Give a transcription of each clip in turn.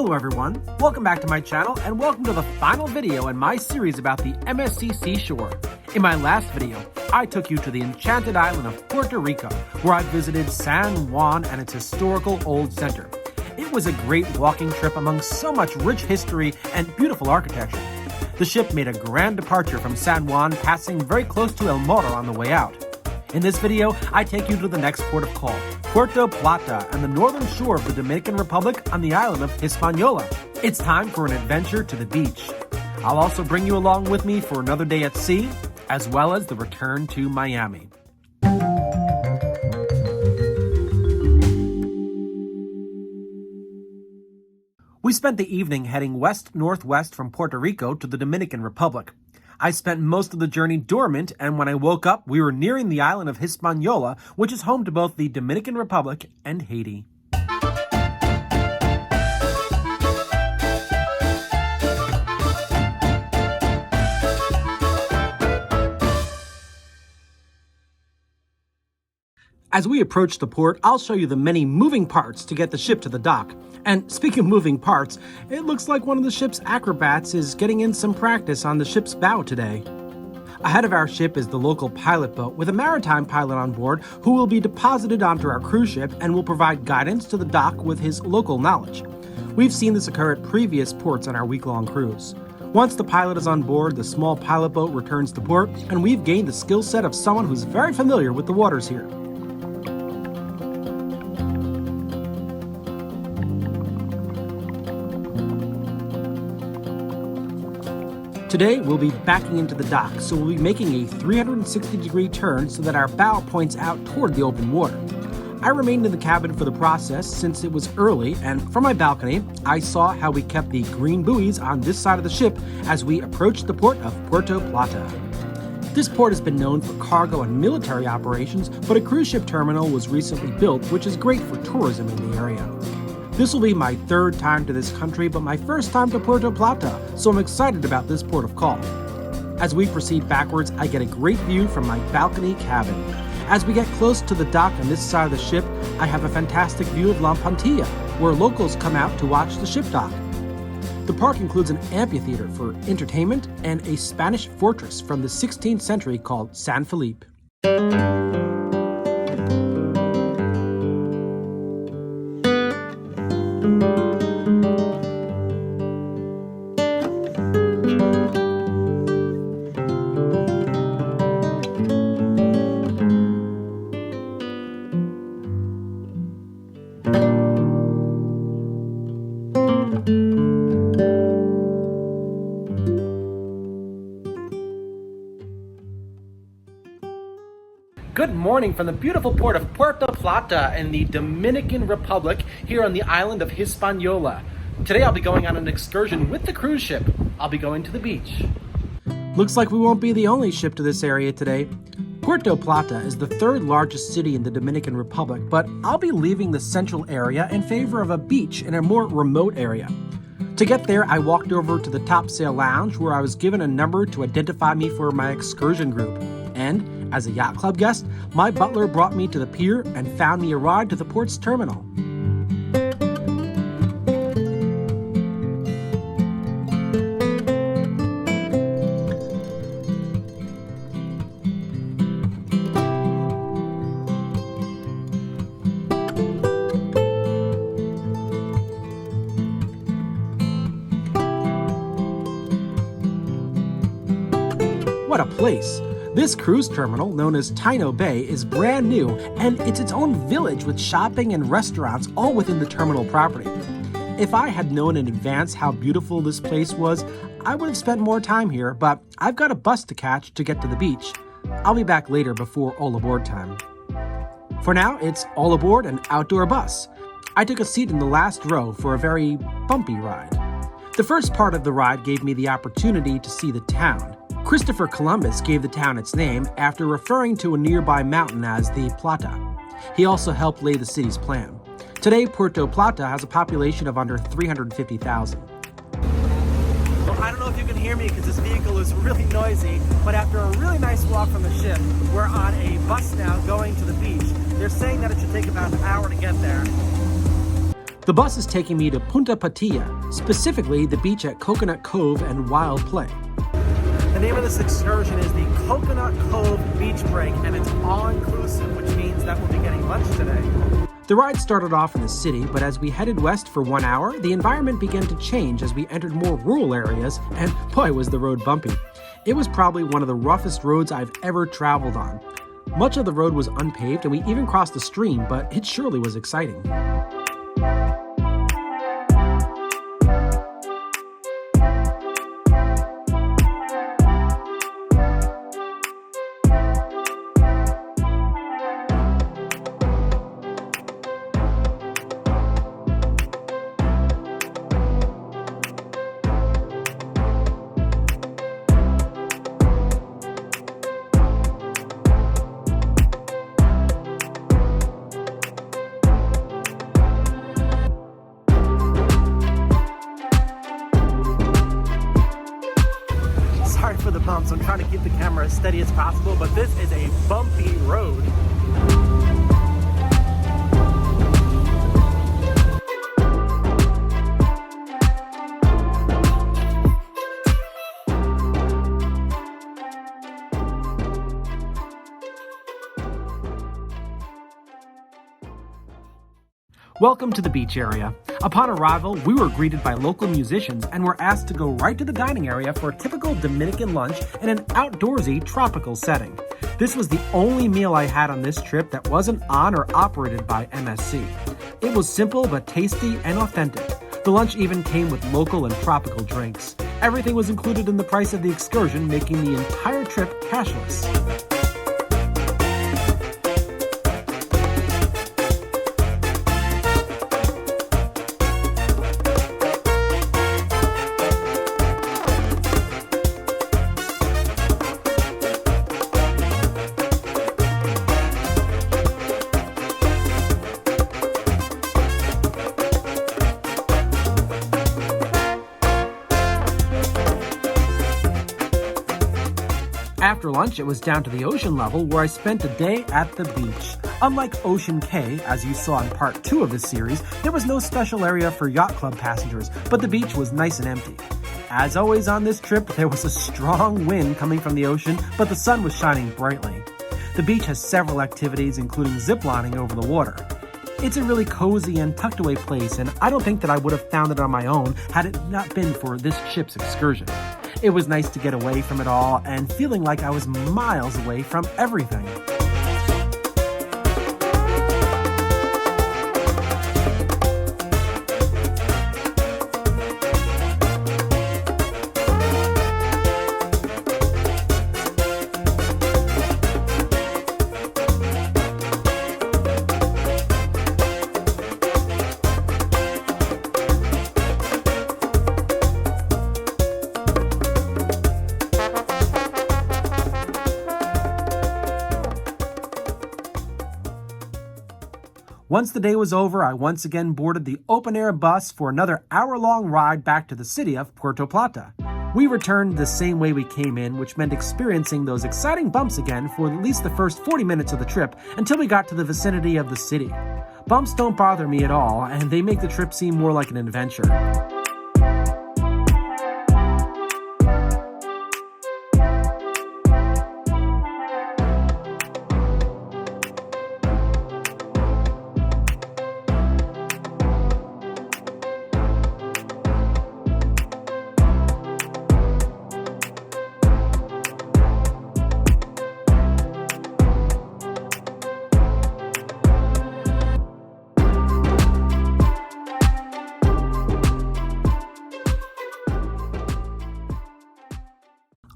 Hello everyone, welcome back to my channel and welcome to the final video in my series about the MSC Seashore. In my last video, I took you to the enchanted island of Puerto Rico, where I visited San Juan and its historical old center. It was a great walking trip among so much rich history and beautiful architecture. The ship made a grand departure from San Juan, passing very close to El Morro on the way out. In this video, I take you to the next port of call, Puerto Plata, and the northern shore of the Dominican Republic on the island of Hispaniola. It's time for an adventure to the beach. I'll also bring you along with me for another day at sea, as well as the return to Miami. We spent the evening heading west-northwest from Puerto Rico to the Dominican Republic. I spent most of the journey dormant, and when I woke up, we were nearing the island of Hispaniola, which is home to both the Dominican Republic and Haiti. As we approach the port, I'll show you the many moving parts to get the ship to the dock. And speaking of moving parts, it looks like one of the ship's acrobats is getting in some practice on the ship's bow today. Ahead of our ship is the local pilot boat with a maritime pilot on board who will be deposited onto our cruise ship and will provide guidance to the dock with his local knowledge. We've seen this occur at previous ports on our week-long cruise. Once the pilot is on board, the small pilot boat returns to port, and we've gained the skill set of someone who's very familiar with the waters here. Today, we'll be backing into the dock, so we'll be making a 360-degree turn so that our bow points out toward the open water. I remained in the cabin for the process since it was early, and from my balcony, I saw how we kept the green buoys on this side of the ship as we approached the port of Puerto Plata. This port has been known for cargo and military operations, but a cruise ship terminal was recently built, which is great for tourism in the area. This will be my third time to this country, but my first time to Puerto Plata, so I'm excited about this port of call. As we proceed backwards, I get a great view from my balcony cabin. As we get close to the dock on this side of the ship, I have a fantastic view of La Puntilla, where locals come out to watch the ship dock. The park includes an amphitheater for entertainment and a Spanish fortress from the 16th century called San Felipe. Good morning from the beautiful port of Puerto Plata in the Dominican Republic here on the island of Hispaniola. Today I'll be going on an excursion with the cruise ship. I'll be going to the beach. Looks like we won't be the only ship to this area today. Puerto Plata is the third largest city in the Dominican Republic, but I'll be leaving the central area in favor of a beach in a more remote area. To get there, I walked over to the Topsail Lounge where I was given a number to identify me for my excursion group. And, as a yacht club guest, my butler brought me to the pier and found me a ride to the port's terminal. What a place! This cruise terminal, known as Taino Bay, is brand new, and it's its own village with shopping and restaurants all within the terminal property. If I had known in advance how beautiful this place was, I would have spent more time here, but I've got a bus to catch to get to the beach. I'll be back later before all aboard time. For now, it's all aboard an outdoor bus. I took a seat in the last row for a very bumpy ride. The first part of the ride gave me the opportunity to see the town. Christopher Columbus gave the town its name after referring to a nearby mountain as the Plata. He also helped lay the city's plan. Today, Puerto Plata has a population of under 350,000. Well, I don't know if you can hear me because this vehicle is really noisy, but after a really nice walk from the ship, we're on a bus now going to the beach. They're saying that it should take about an hour to get there. The bus is taking me to Punta Patilla, specifically the beach at Coconut Cove and Wild Play. The name of this excursion is the Coconut Cove Beach Break, and it's all-inclusive, which means that we'll be getting lunch today. The ride started off in the city, but as we headed west for 1 hour, the environment began to change as we entered more rural areas, and boy was the road bumpy. It was probably one of the roughest roads I've ever traveled on. Much of the road was unpaved, and we even crossed a stream, but it surely was exciting. Sorry for the bumps. I'm trying to keep the camera as steady as possible, but this is a bumpy road. Welcome to the beach area. Upon arrival, we were greeted by local musicians and were asked to go right to the dining area for a typical Dominican lunch in an outdoorsy tropical setting. This was the only meal I had on this trip that wasn't on or operated by MSC. It was simple but tasty and authentic. The lunch even came with local and tropical drinks. Everything was included in the price of the excursion, making the entire trip cashless. After lunch, it was down to the ocean level where I spent a day at the beach. Unlike Ocean Cay, as you saw in part 2 of this series, there was no special area for yacht club passengers, but the beach was nice and empty. As always on this trip, there was a strong wind coming from the ocean, but the sun was shining brightly. The beach has several activities, including ziplining over the water. It's a really cozy and tucked away place, and I don't think that I would have found it on my own had it not been for this ship's excursion. It was nice to get away from it all and feeling like I was miles away from everything. Once the day was over, I once again boarded the open-air bus for another hour-long ride back to the city of Puerto Plata. We returned the same way we came in, which meant experiencing those exciting bumps again for at least the first 40 minutes of the trip until we got to the vicinity of the city. Bumps don't bother me at all, and they make the trip seem more like an adventure.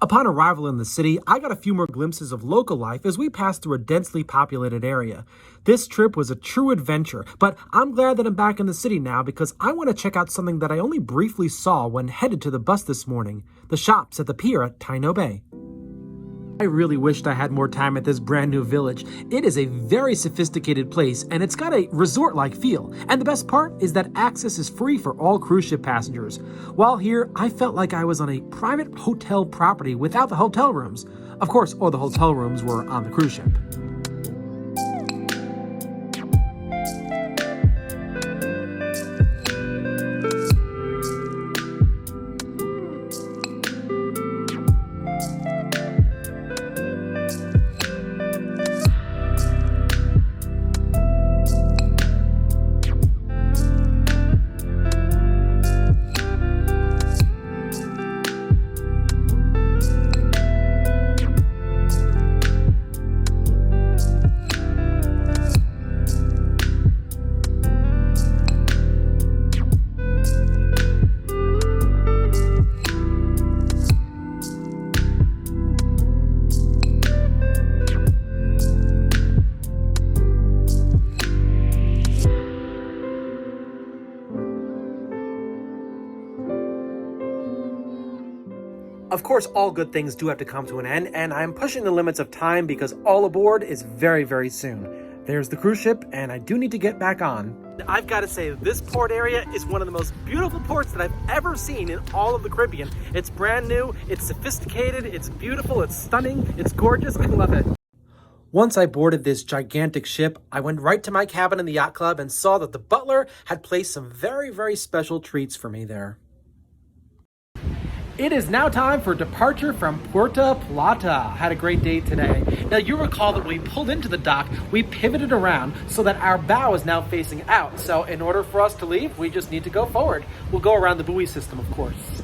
Upon arrival in the city, I got a few more glimpses of local life as we passed through a densely populated area. This trip was a true adventure, but I'm glad that I'm back in the city now because I want to check out something that I only briefly saw when headed to the bus this morning, the shops at the pier at Taino Bay. I really wished I had more time at this brand new village. It is a very sophisticated place and it's got a resort-like feel. And the best part is that access is free for all cruise ship passengers. While here, I felt like I was on a private hotel property without the hotel rooms. Of course, all the hotel rooms were on the cruise ship. Of course, all good things do have to come to an end, and I'm pushing the limits of time because all aboard is very, very soon. There's the cruise ship, and I do need to get back on. I've got to say, this port area is one of the most beautiful ports that I've ever seen in all of the Caribbean. It's brand new, it's sophisticated, it's beautiful, it's stunning, it's gorgeous. I love it. Once I boarded this gigantic ship, I went right to my cabin in the yacht club and saw that the butler had placed some very, very special treats for me there. It is now time for departure from Puerto Plata. Had a great day today. Now you recall that when we pulled into the dock, we pivoted around so that our bow is now facing out. So in order for us to leave, we just need to go forward. We'll go around the buoy system, of course.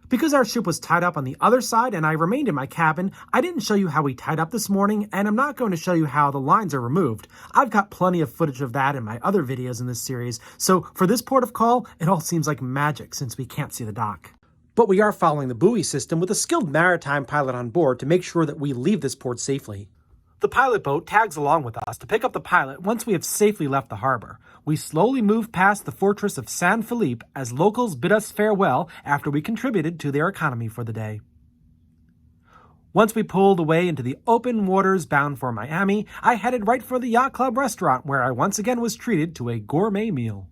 Because our ship was tied up on the other side and I remained in my cabin, I didn't show you how we tied up this morning, and I'm not going to show you how the lines are removed. I've got plenty of footage of that in my other videos in this series, so for this port of call, it all seems like magic since we can't see the dock. But we are following the buoy system with a skilled maritime pilot on board to make sure that we leave this port safely. The pilot boat tags along with us to pick up the pilot once we have safely left the harbor. We slowly move past the fortress of San Felipe as locals bid us farewell after we contributed to their economy for the day. Once we pulled away into the open waters bound for Miami, I headed right for the Yacht Club restaurant where I once again was treated to a gourmet meal.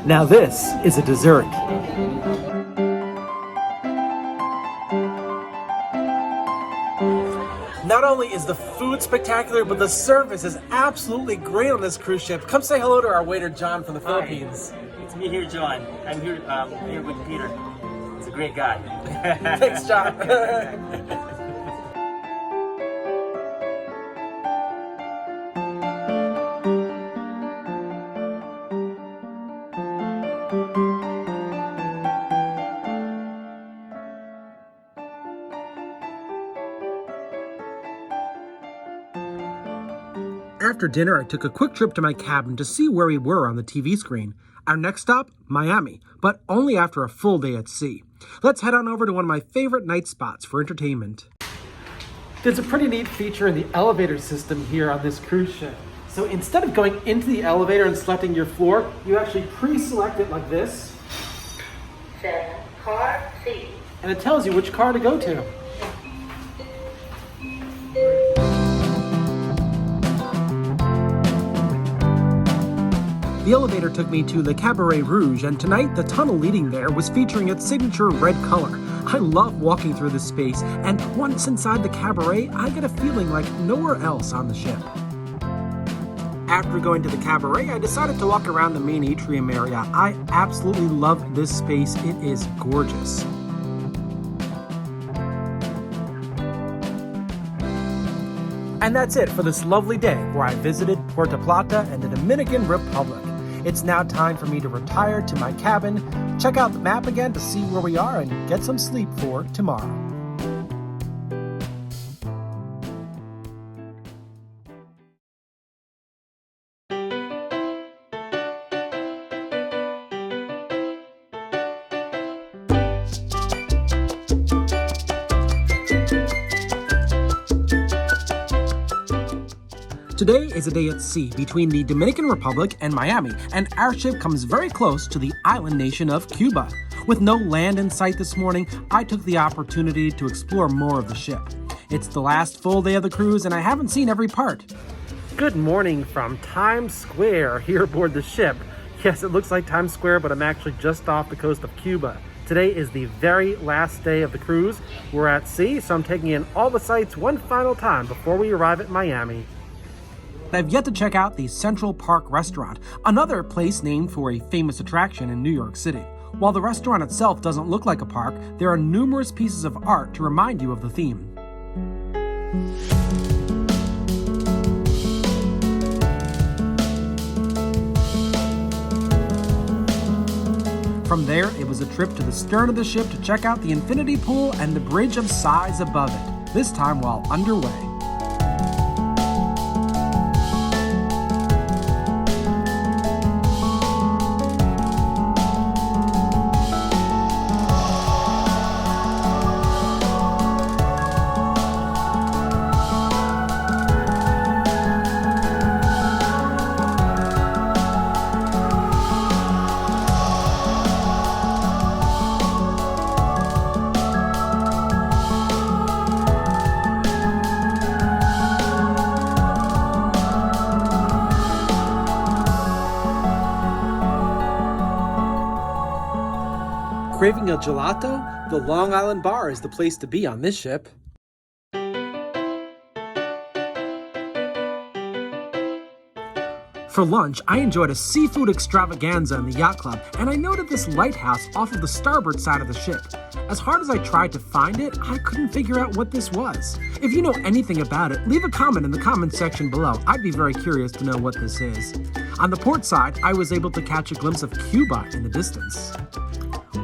Now this is a dessert. Not only is the food spectacular, but the service is absolutely great on this cruise ship. Come say hello to our waiter, John, from the Philippines. It's me here, John. I'm here with Peter. He's a great guy. Thanks, John. After dinner, I took a quick trip to my cabin to see where we were on the TV screen. Our next stop, Miami, but only after a full day at sea. Let's head on over to one of my favorite night spots for entertainment. There's a pretty neat feature in the elevator system here on this cruise ship. So instead of going into the elevator and selecting your floor, you actually pre-select it like this. 7, car C. And it tells you which car to go to. The elevator took me to Le Cabaret Rouge, and tonight the tunnel leading there was featuring its signature red color. I love walking through this space, and once inside the cabaret, I get a feeling like nowhere else on the ship. After going to the cabaret, I decided to walk around the main atrium area. I absolutely love this space. It is gorgeous. And that's it for this lovely day where I visited Puerto Plata and the Dominican Republic. It's now time for me to retire to my cabin, check out the map again to see where we are, and get some sleep for tomorrow. Today is a day at sea between the Dominican Republic and Miami, and our ship comes very close to the island nation of Cuba. With no land in sight this morning, I took the opportunity to explore more of the ship. It's the last full day of the cruise, and I haven't seen every part. Good morning from Times Square here aboard the ship. Yes, it looks like Times Square, but I'm actually just off the coast of Cuba. Today is the very last day of the cruise. We're at sea, so I'm taking in all the sights one final time before we arrive at Miami. I've yet to check out the Central Park restaurant, another place named for a famous attraction in New York City. While the restaurant itself doesn't look like a park, there are numerous pieces of art to remind you of the theme. From there, it was a trip to the stern of the ship to check out the infinity pool and the bridge of sighs above it, this time while underway. Craving a gelato? The Long Island Bar is the place to be on this ship. For lunch, I enjoyed a seafood extravaganza in the yacht club, and I noted this lighthouse off of the starboard side of the ship. As hard as I tried to find it, I couldn't figure out what this was. If you know anything about it, leave a comment in the comments section below. I'd be very curious to know what this is. On the port side, I was able to catch a glimpse of Cuba in the distance.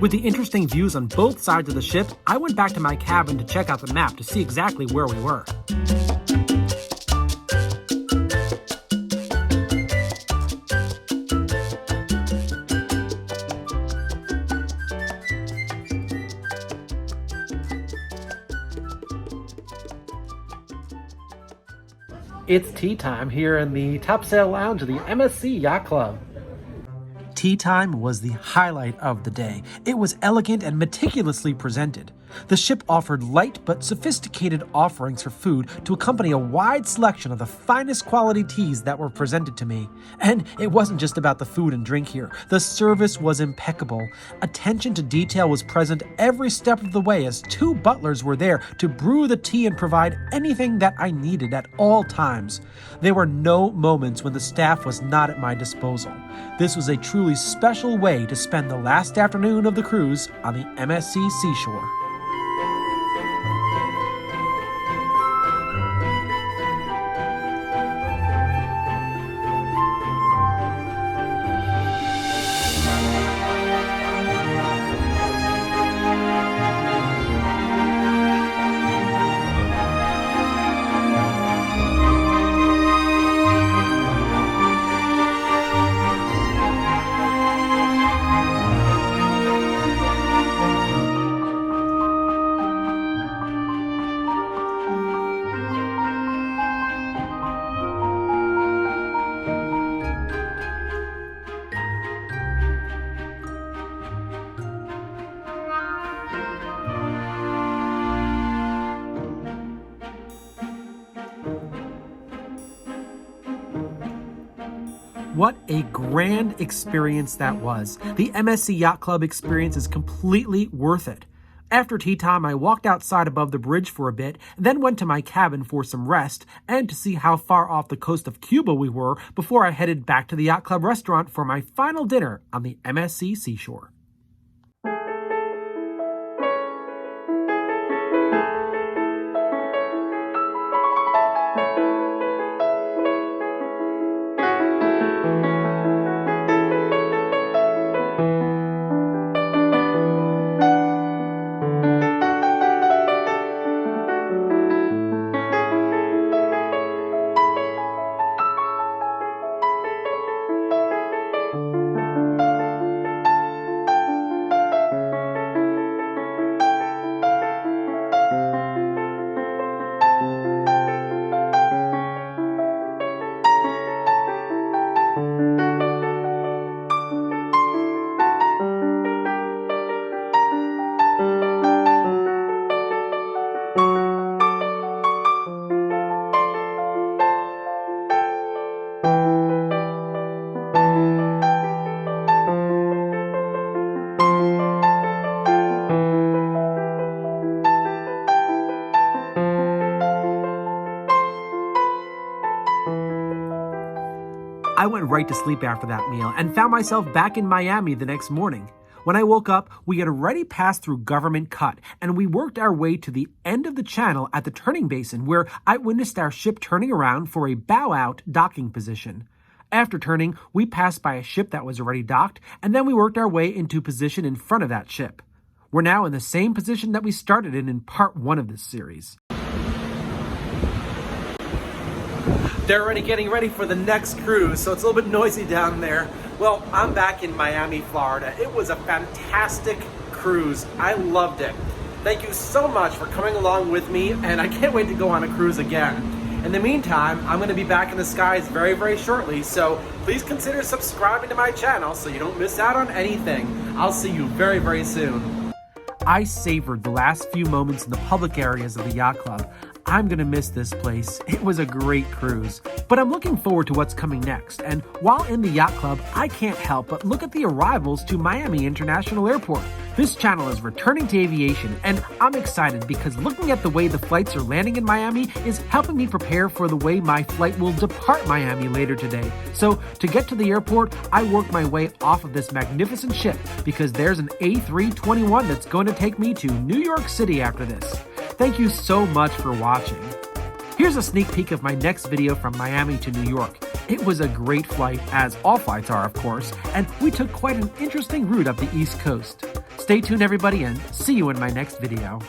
With the interesting views on both sides of the ship, I went back to my cabin to check out the map to see exactly where we were. It's tea time here in the Topsail Lounge of the MSC Yacht Club. Tea time was the highlight of the day. It was elegant and meticulously presented. The ship offered light but sophisticated offerings for food to accompany a wide selection of the finest quality teas that were presented to me. And it wasn't just about the food and drink here. The service was impeccable. Attention to detail was present every step of the way as 2 butlers were there to brew the tea and provide anything that I needed at all times. There were no moments when the staff was not at my disposal. This was a truly special way to spend the last afternoon of the cruise on the MSC Seashore. What a grand experience that was. The MSC Yacht Club experience is completely worth it. After tea time, I walked outside above the bridge for a bit, then went to my cabin for some rest and to see how far off the coast of Cuba we were before I headed back to the Yacht Club restaurant for my final dinner on the MSC Seashore. I went right to sleep after that meal and found myself back in Miami the next morning. When I woke up, we had already passed through Government Cut, and we worked our way to the end of the channel at the turning basin, where I witnessed our ship turning around for a bow-out docking position. After turning, we passed by a ship that was already docked, and then we worked our way into position in front of that ship. We're now in the same position that we started in part 1 of this series. They're already getting ready for the next cruise, so it's a little bit noisy down there. Well, I'm back in Miami, Florida. It was a fantastic cruise. I loved it. Thank you so much for coming along with me, and I can't wait to go on a cruise again. In the meantime, I'm going to be back in the skies very, very shortly, so please consider subscribing to my channel so you don't miss out on anything. I'll see you very, very soon. I savored the last few moments in the public areas of the yacht club. I'm gonna miss this place. It was a great cruise, but I'm looking forward to what's coming next. And while in the yacht club, I can't help but look at the arrivals to Miami International Airport. This channel is returning to aviation, and I'm excited because looking at the way the flights are landing in Miami is helping me prepare for the way my flight will depart Miami later today. So to get to the airport, I worked my way off of this magnificent ship because there's an A321 that's going to take me to New York City after this. Thank you so much for watching. Here's a sneak peek of my next video from Miami to New York. It was a great flight, as all flights are of course, and we took quite an interesting route up the East Coast. Stay tuned everybody, and see you in my next video.